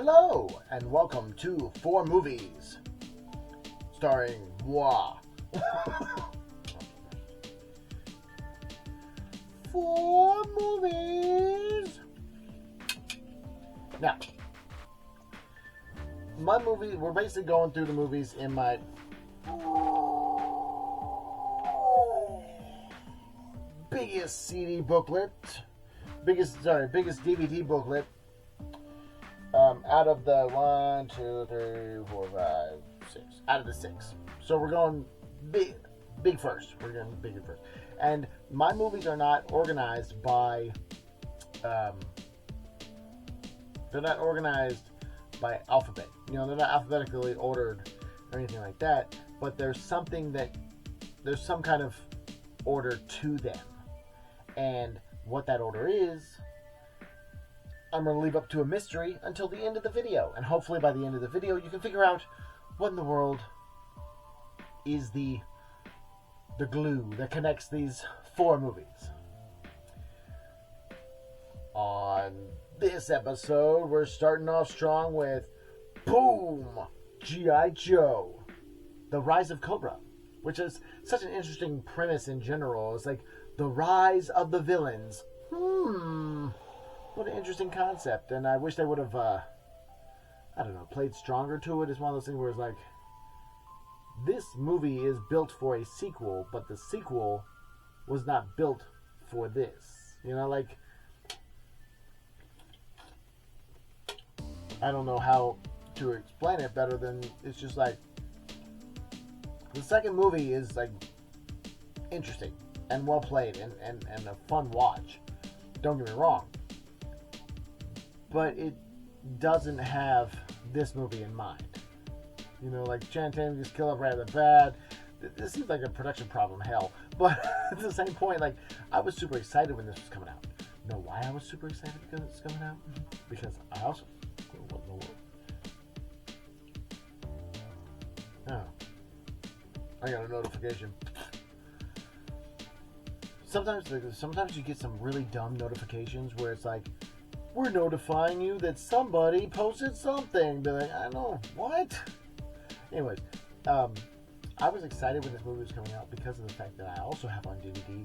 Hello, and welcome to Four Movies, starring moi. Four movies. Now, we're basically going through the movies in my biggest CD booklet, biggest DVD booklet. Out of the 1, 2, 3, 4, 5, 6. Out of the 6. So we're going big first. We're going big first. And my movies are not organized by they're not organized by alphabet. You know, they're not alphabetically ordered or anything like that, but there's some kind of order to them. And what that order is, I'm going to leave up to a mystery until the end of the video. And hopefully by the end of the video, you can figure out what in the world is the glue that connects these four movies. On this episode, we're starting off strong with Boom! G.I. Joe, The Rise of Cobra, which is such an interesting premise in general. It's like the rise of the villains. What an interesting concept, and I wish they would have, played stronger to it. It's one of those things where it's like, this movie is built for a sequel, but the sequel was not built for this. You know, like, I don't know how to explain it better than, it's just like, the second movie is, like, interesting and well played and a fun watch. Don't get me wrong. But it doesn't have this movie in mind. You know, like Channing Tatum just kill up right at the bat. This seems like a production problem, hell. But at the same point, like, I was super excited when this was coming out. You know why I was super excited because it's coming out? Because I also... What in the world? Oh. I got a notification. Sometimes you get some really dumb notifications where it's like, we're notifying you that somebody posted something. Be like, I know, what? Anyways, I was excited when this movie was coming out because of the fact that I also have on DVD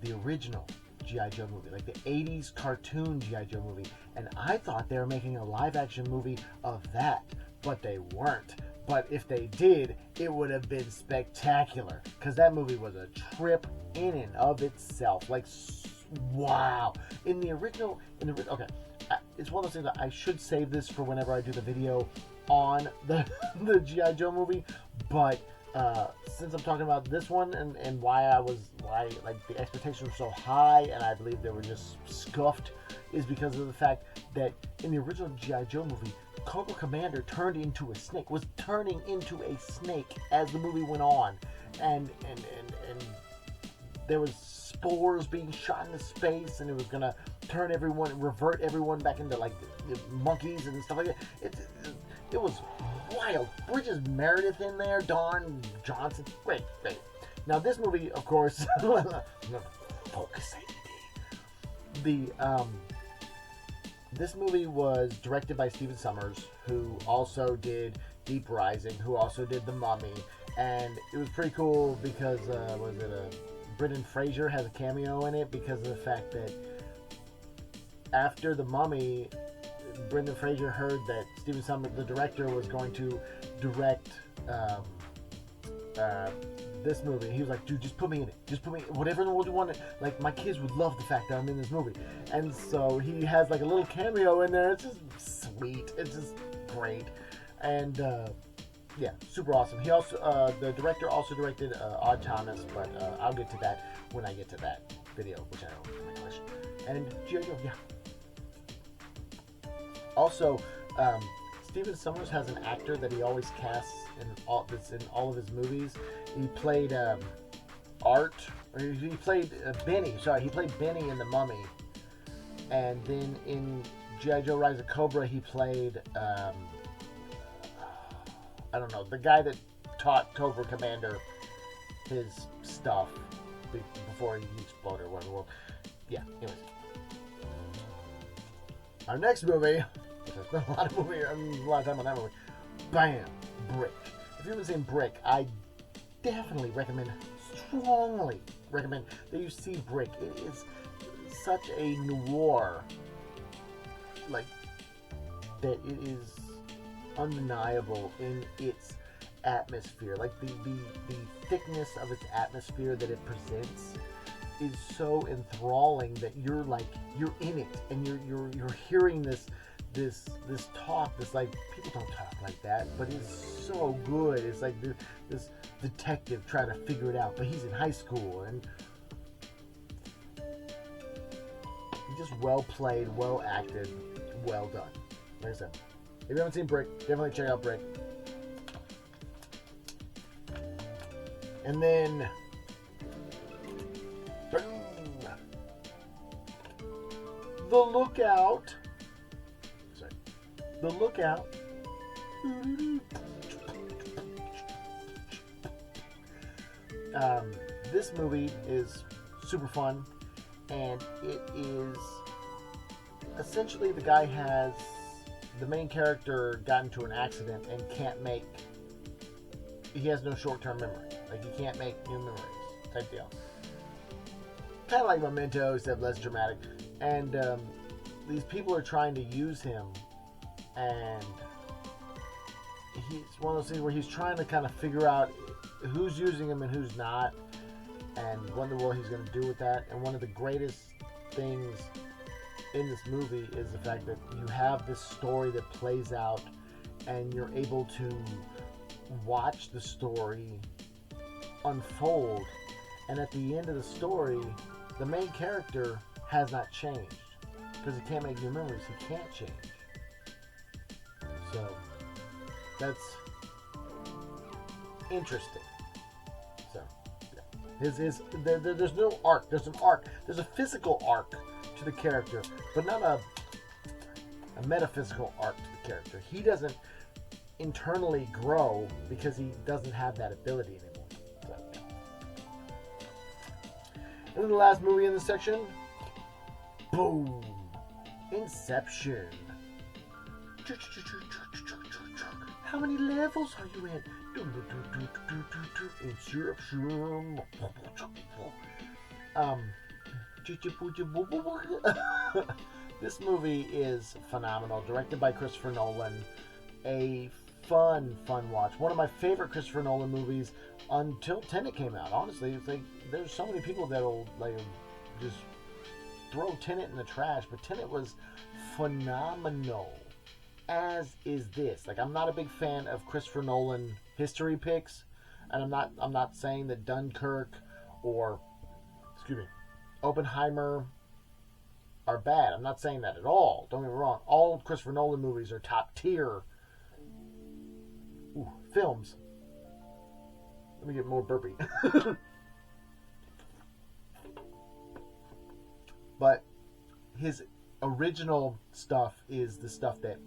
the original G.I. Joe movie, like the 80s cartoon G.I. Joe movie. And I thought they were making a live-action movie of that, but they weren't. But if they did, it would have been spectacular, because that movie was a trip in and of itself. Like, wow. In the original, okay, it's one of those things that I should save this for whenever I do the video on the G.I. Joe movie, but since I'm talking about this one and why the expectations were so high and I believe they were just scuffed, is because of the fact that in the original G.I. Joe movie, Cobra Commander was turning into a snake as the movie went on, and there was spores being shot into space, and it was gonna revert everyone back into like monkeys and stuff like that. It was wild. Bridges Meredith in there, Don Johnson, great. Now this movie, of course, focus ADD. This movie was directed by Stephen Sommers, who also did Deep Rising, who also did The Mummy, and it was pretty cool because Brendan Fraser has a cameo in it because of the fact that after The Mummy, Brendan Fraser heard that Stephen Sommers, the director, was going to direct this movie. He was like, dude, just put me in it. Just put me whatever in the world you want. Like, my kids would love the fact that I'm in this movie. And so he has like a little cameo in there. It's just sweet. It's just great. And yeah, super awesome. He also, the director also directed Odd Thomas, but I'll get to that when I get to that video, which I don't know. Oh my gosh. And G.I. Joe, yeah. Also, Stephen Sommers has an actor that he always casts that's in all of his movies. He played Art, or he played Benny. Sorry, he played Benny in The Mummy, and then in G.I. Joe: Rise of Cobra, he played I don't know, the guy that taught Cobra Commander his stuff before he exploded or whatever. Well, yeah. Anyways, our next movie which I spent a lot of time on that movie. Bam, Brick. If you haven't seen Brick, I definitely strongly recommend that you see Brick. It is such a noir, like, that it is undeniable in its atmosphere. Like the thickness of its atmosphere that it presents is so enthralling that you're in it, and you're hearing this talk. This, like, people don't talk like that, but it's so good. It's like this detective trying to figure it out, but he's in high school, and just well played, well acted, well done. Like I said, if you haven't seen Brick, definitely check out Brick. And then, boom, The Lookout. Sorry, The Lookout. This movie is super fun, and it is essentially the main character got into an accident and he has no short-term memory. Like, he can't make new memories type deal. Kind of like Memento, except less dramatic. And these people are trying to use him, and he's one of those things where he's trying to kind of figure out who's using him and who's not, and wonder what he's going to do with that. And one of the greatest things in this movie is the fact that you have this story that plays out, and you're able to watch the story unfold, and at the end of the story, the main character has not changed, because he can't make new memories. He can't change. So that's interesting. So yeah, there's no arc. There's an arc. There's a physical arc to the character, but not a metaphysical arc to the character. He doesn't internally grow because he doesn't have that ability anymore. So, yeah. And then the last movie in this section, boom, Inception. How many levels are you in? Inception. This movie is phenomenal. Directed by Christopher Nolan. A fun watch. One of my favorite Christopher Nolan movies until Tenet came out. Honestly, it's like there's so many people that'll like just throw Tenet in the trash, but Tenet was phenomenal. As is this. Like, I'm not a big fan of Christopher Nolan history picks, and I'm not saying that Dunkirk or Oppenheimer are bad. I'm not saying that at all. Don't get me wrong. All Christopher Nolan movies are top tier films. Let me get more burpy. But his original stuff is the stuff that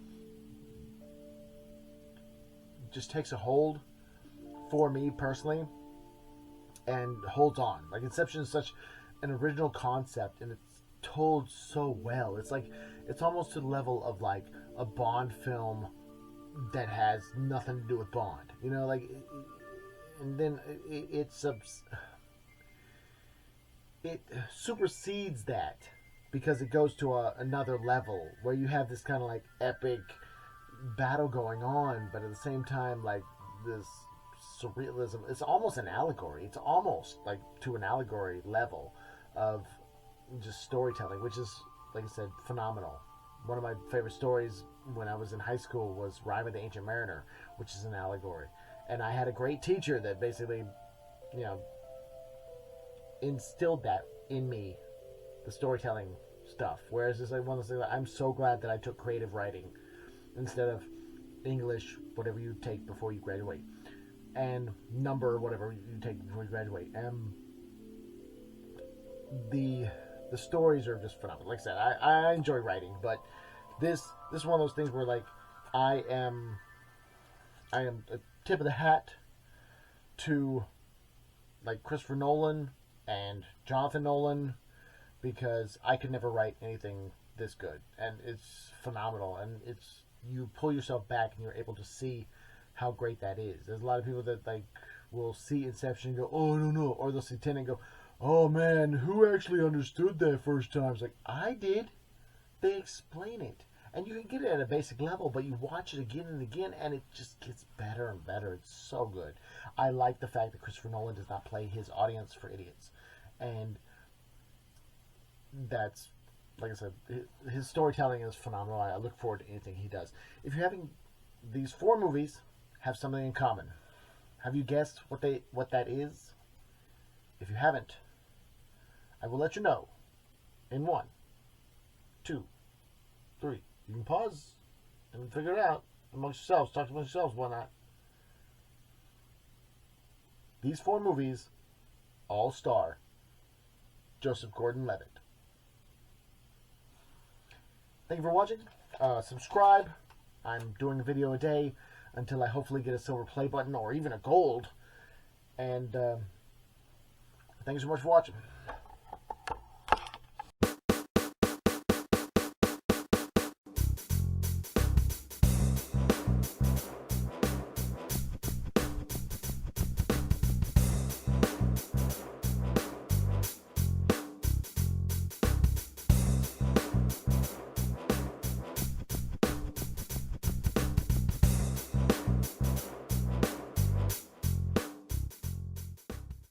just takes a hold for me personally and holds on. Like, Inception is such an original concept, and it's told so well. It's like, it's almost to the level of like a Bond film that has nothing to do with Bond, you know, like, and then it supersedes that because it goes to another level where you have this kind of like epic battle going on, but at the same time, like, this surrealism. It's almost an allegory. It's almost like to an allegory level of just storytelling, which is, like I said, phenomenal. One of my favorite stories when I was in high school was Rime of the Ancient Mariner, which is an allegory. And I had a great teacher that basically, you know, instilled that in me, the storytelling stuff. Whereas it's like one of those things, I'm so glad that I took creative writing instead of English, whatever you take before you graduate, and number, whatever you take before you graduate. And the stories are just phenomenal. Like I said, I enjoy writing, but this is one of those things where, like, I am a tip of the hat to, like, Christopher Nolan and Jonathan Nolan, because I could never write anything this good, and it's phenomenal, and it's you pull yourself back and you're able to see how great that is. There's a lot of people that like will see Inception and go, "Oh, I don't know," or they'll see Tenet and go, "Oh man, who actually understood that first time?" It's like, I did. They explain it. And you can get it at a basic level, but you watch it again and again, and it just gets better and better. It's so good. I like the fact that Christopher Nolan does not play his audience for idiots. And that's, like I said, his storytelling is phenomenal. I look forward to anything he does. If you're having these 4 movies have something in common, have you guessed what that is? If you haven't, I will let you know in 1, 2, 3. You can pause and figure it out amongst yourselves. Talk amongst yourselves, whatnot. These 4 movies all star Joseph Gordon-Levitt. Thank you for watching. Subscribe. I'm doing a video a day until I hopefully get a silver play button or even a gold. And thank you so much for watching.